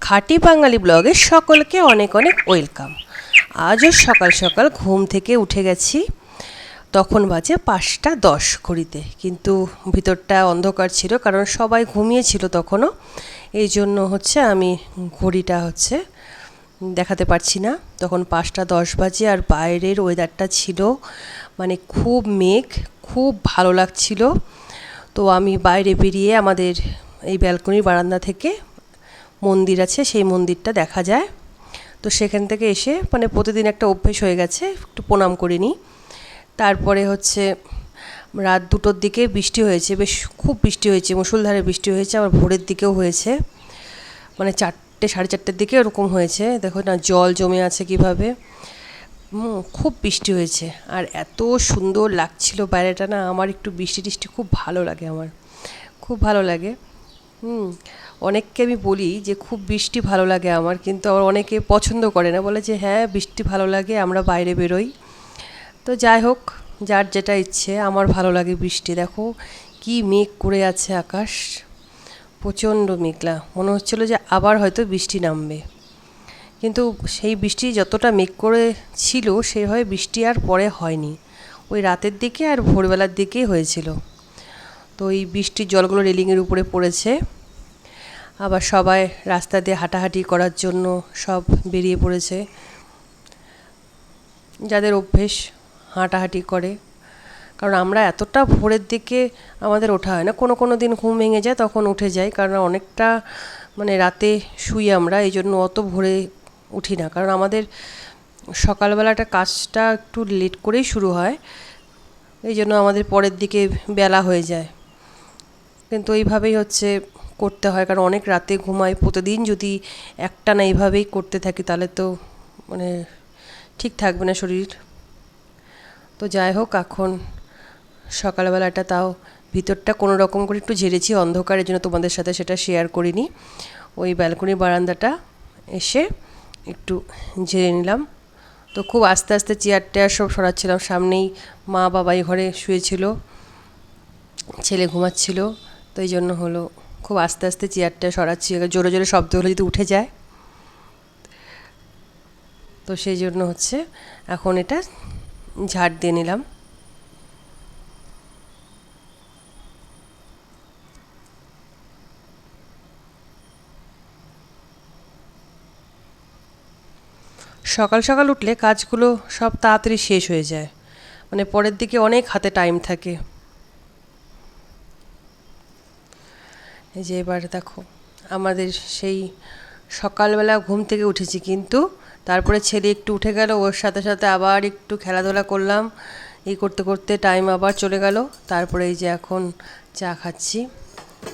খাঁটি বাঙালি ব্লগে সকলকে অনেক অনেক ওয়েলকাম। আজও সকাল সকাল ঘুম থেকে উঠে গেছি, তখন বাজে 5:10 ঘড়িতে, কিন্তু ভিতরটা অন্ধকার ছিল কারণ সবাই ঘুমিয়েছিল তখনও, এই জন্য আমি ঘড়িটা দেখাতে পারছি না। তখন 5:10 বাজে আর বাইরের ওয়েদারটা ছিল খুব মেঘ, খুব ভালো লাগছিল। তো আমি বাইরে বেরিয়ে আমাদের এই ব্যালকনির বারান্দা থেকে মন্দির আছে, সেই মন্দিরটা দেখা যায়। তো সেখান থেকে এসে প্রতিদিন একটা অভ্যেস হয়ে গেছে, একটু প্রণাম করে নিই। তারপরে রাত 2টোর দিকে বৃষ্টি হয়েছে, বেশ খুব বৃষ্টি হয়েছে, মুষলধারে বৃষ্টি হয়েছে, আবার ভোরের দিকেও হয়েছে, 4টে 4:30-র দিকে ওরকম হয়েছে। দেখো না জল জমে আছে কিভাবে, খুব বৃষ্টি হয়েছে আর এত সুন্দর লাগছিল বাইরেটা না। আমার একটু বৃষ্টি টিষ্টি খুব ভালো লাগে, আমার খুব ভালো লাগে। অনেককে আমি বলি যে খুব বৃষ্টি ভালো লাগে আমার, কিন্তু আবার অনেকে পছন্দ করে না, বলে যে হ্যাঁ বৃষ্টি ভালো লাগে, আমরা বাইরে বেরোই। তো যাই হোক, যার যেটা ইচ্ছে, আমার ভালো লাগে বৃষ্টি। দেখো কি মেঘ করে আছে আকাশ, প্রচণ্ড মেঘলা, মনে হচ্ছিলো যে আবার হয়তো বৃষ্টি নামবে, কিন্তু সেই বৃষ্টি যতটা মেঘ করে ছিল সেভাবে বৃষ্টি আর পরে হয়নি, ওই রাতের দিকে আর ভোরবেলার দিকেই হয়েছিল। তো এই বৃষ্টির জলগুলো রেলিংয়ের উপরে পড়েছে, আবার সবাই রাস্তা দিয়ে হাঁটাহাঁটি করার জন্য সব বেরিয়ে পড়েছে, যাদের অভ্যেস হাঁটাহাঁটি করে। কারণ আমরা এতটা ভোরের দিকে আমাদের ওঠা হয় না, কোনো কোনো দিন ঘুম ভেঙে যায় তখন উঠে যাই, কারণ অনেকটা রাতে শুই আমরা, এই জন্য অত ভোরে উঠি না। কারণ আমাদের সকালবেলাটা কাজটা একটু লেট করেই শুরু হয়, এই জন্য আমাদের পরের দিকে বেলা হয়ে যায়। কিন্তু এইভাবেই করতে হয়, কারণ অনেক রাতে ঘুমাই। প্রতিদিন যদি একটানা এইভাবেই করতে থাকি তাহলে তো ঠিক থাকবে না শরীর। তো যাই হোক, এখন সকালবেলাটা তাও ভিতরটা কোনো রকম করে একটু ঝেড়েছি, অন্ধকারের জন্য তোমাদের সাথে সেটা শেয়ার করিনি। ওই ব্যালকনির বারান্দাটা এসে একটু ঝেড়ে নিলাম। তো খুব আস্তে আস্তে চেয়ার টেয়ার সব সরাচ্ছিলাম, সামনেই মা বাবাই ঘরে শুয়েছিল, ছেলে ঘুমাচ্ছিল, তো এই জন্য খুব আস্তে আস্তে চেয়ারটা সরাচ্ছি, জোরে জোরে শব্দ হলে যদি উঠে যায়, তো সেই জন্য এখন এটা ঝাড় দিয়ে নিলাম। সকাল সকাল উঠলে কাজগুলো সব তাড়াতাড়ি শেষ হয়ে যায়, পরের দিকে অনেক হাতে টাইম থাকে। এই যে এবার দেখো, আমাদের সেই সকালবেলা ঘুম থেকে উঠেছি, কিন্তু তারপরে ছেলে একটু উঠে গেল, ওর সাথে সাথে আবার একটু খেলাধুলা করলাম, এই করতে করতে টাইম আবার চলে গেল। তারপরে এই যে এখন চা খাচ্ছি,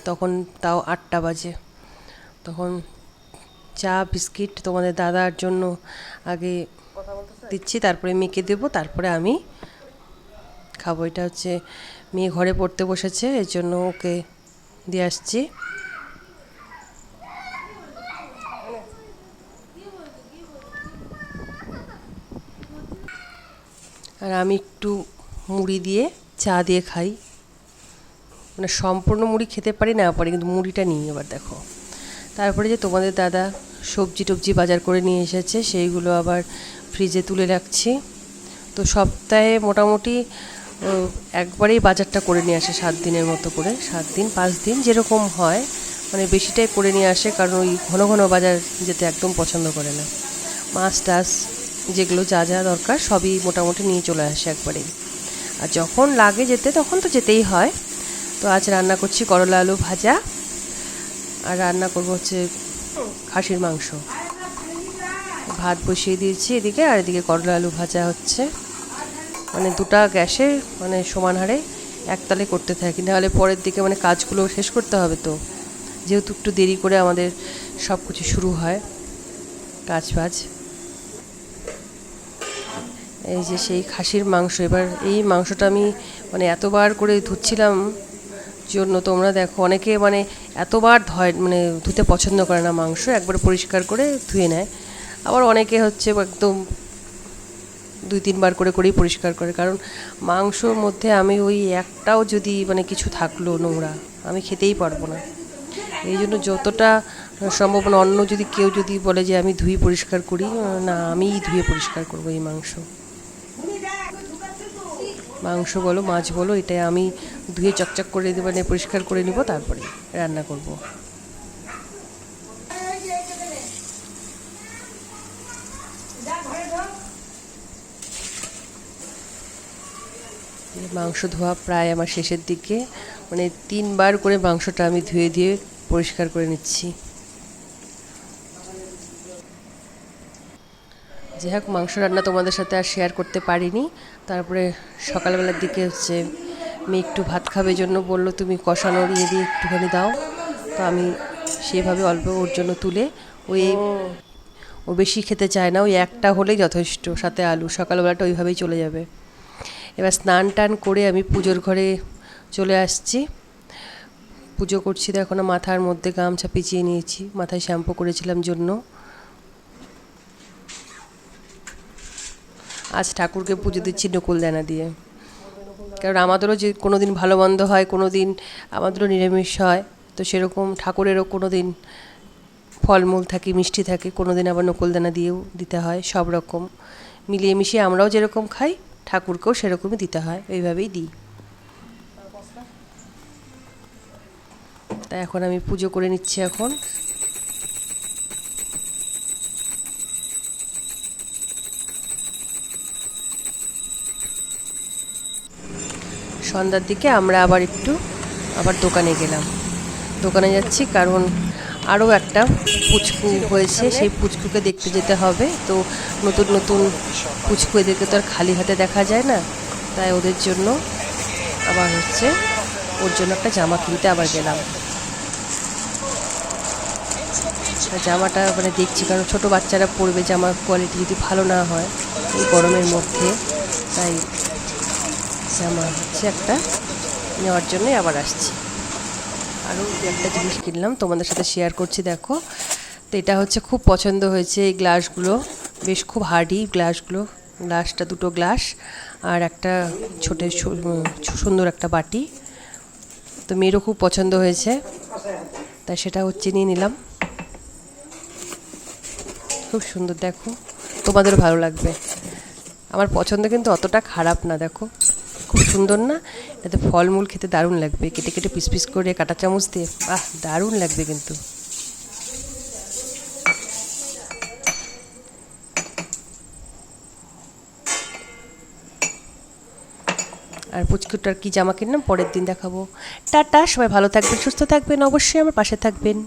তখন তাও 8টা বাজে। তখন চা বিস্কিট তোমাদের দাদার জন্য আগে দিচ্ছি, তারপরে মেয়েকে দেবো, তারপরে আমি খাবো। এটা মেয়ে ঘরে পড়তে বসেছে, এর জন্য ওকে দিয়ে আসছি। আর আমি একটু মুড়ি দিয়ে চা দিয়ে খাই, সম্পূর্ণ মুড়ি খেতে পারি না পারি, কিন্তু মুড়িটা নিই। এবার দেখো, তারপরে যে তোমাদের দাদা সবজি টবজি বাজার করে নিয়ে এসেছে, সেইগুলো আবার ফ্রিজে তুলে রাখছি। তো সপ্তাহে মোটামুটি একবারেই বাজারটা করে নিয়ে আসে, 7 দিনের মতো করে, 7 দিন 5 দিন যেরকম হয়, বেশিটাই করে নিয়ে আসে, কারণ ওই ঘন ঘন বাজার যেতে একদম পছন্দ করে না। মাছ টাছ যেগুলো যা যা দরকার সবই মোটামুটি নিয়ে চলে আসে একবারেই, আর যখন লাগে যেতে তখন তো যেতেই হয়। তো আজ রান্না করছি করলা আলু ভাজা, আর রান্না করবো খাসির মাংস। ভাত বসিয়ে দিয়েছি এদিকে, আর এদিকে করলা আলু ভাজা হচ্ছে। দুটা গ্যাসে সমান হারে একতালে করতে থাকি, নাহলে পরের দিকে কাজগুলো শেষ করতে হবে। তো যেহেতু একটু দেরি করে আমাদের সব কিছু শুরু হয় কাজ বাজ। এই যে সেই খাসির মাংস, এবার এই মাংসটা আমি এতবার করে ধুচ্ছিলাম জন্য, তোমরা দেখো অনেকে এতবার ধুতে পছন্দ করে না মাংস, একবার পরিষ্কার করে ধুয়ে নেয়। আবার অনেকে একদম 2-3 বার করে করেই পরিষ্কার করে, কারণ মাংসর মধ্যে আমি ওই একটাও যদি কিছু থাকলো নোংরা, আমি খেতেই পারবো না। এই জন্য যতটা সম্ভাবনা অন্য যদি কেউ যদি বলে যে আমি ধুয়ে পরিষ্কার করি, না, আমিই ধুয়ে পরিষ্কার করবো এই মাংস বলো মাছ বলো, এটা আমি ধুয়ে চকচক করে মানে পরিষ্কার করে নিব, তারপরে রান্না করব। মাংস ধোয়া প্রায় আমার শেষের দিকে, মানে 3বার করে মাংসটা আমি ধুয়ে দিয়ে পরিষ্কার করে নিচ্ছি। যাই হোক, মাংস রান্না তোমাদের সাথে আর শেয়ার করতে পারিনি। তারপরে সকালবেলার দিকে হচ্ছে মেয়ে একটু ভাত খাবে জন্য বলল, তুমি কষানোর ইয়ে দিয়ে একটুখানি দাও। তো আমি সেভাবে অল্প ওর জন্য তুলে, ও বেশি খেতে চায় না, ওই একটা হলেই যথেষ্ট, সাথে আলু, সকালবেলাটা ওইভাবেই চলে যাবে। এবার স্নান টান করে আমি পুজোর ঘরে চলে আসছি। পুজো করছি তো এখনও মাথার মধ্যে গামছা পিছিয়ে নিয়েছি, মাথায় শ্যাম্পু করেছিলাম জন্য। আজ ঠাকুরকে পুজো দিচ্ছি নকুলদানা দিয়ে, কারণ আমাদেরও যে কোনো দিন ভালো মন্দ হয়, কোনো দিন আমাদেরও নিরামিষ হয়, তো সেরকম ঠাকুরেরও কোনো দিন ফলমূল থাকে, মিষ্টি থাকে, কোনো দিন আবার নকুলদানা দিয়েও দিতে হয়। সব রকম মিলিয়ে মিশিয়ে আমরাও যেরকম খাই, ঠাকুরকেও সেরকমই দিতে হয়, এইভাবেই দিই। তাই এখন আমি পুজো করে নিচ্ছি। এখন সন্ধ্যার দিকে আমরা আবার দোকানে গেলাম। দোকানে যাচ্ছি কারণ আরও একটা পুচকু হয়েছে, সেই পুচকুকে দেখতে যেতে হবে। তো নতুন নতুন পুচকু, এদেরকে তো আর খালি হাতে দেখা যায় না, তাই ওদের জন্য আবার হচ্ছে ওর জন্য একটা জামা কিনতে আবার গেলাম। জামাটা মানে দেখছি, কারণ ছোটো বাচ্চারা পরবে, জামার কোয়ালিটি যদি ভালো না হয় এই গরমের মধ্যে, তাই জামা হচ্ছে একটা নেওয়ার জন্যই আবার আসছি। আরও একটা জিনিস কিনলাম, তোমাদের সাথে শেয়ার করছি, দেখো। তো এটা হচ্ছে খুব পছন্দ হয়েছে, এই গ্লাসগুলো বেশ খুব হার্ডি গ্লাসটা 2টো গ্লাস আর একটা সুন্দর একটা বাটি। তো মেয়েরও খুব পছন্দ হয়েছে, তাই সেটা হচ্ছে নিয়ে নিলাম। খুব সুন্দর, দেখো, তোমাদেরও ভালো লাগবে। আমার পছন্দ কিন্তু অতটা খারাপ না, দেখো খুব সুন্দর না? এতে ফলমূল খেতে দারুণ লাগবে, কেটে কেটে পিস পিস করে কাঁটা চামচ দিয়ে, বাহ, দারুণ লাগবে কিন্তু। আর পুচকুটার কি জামা কিনলাম পরের দিন দেখাবো। টাটা, সবাই ভালো থাকবেন, সুস্থ থাকবেন, অবশ্যই আমার পাশে থাকবেন।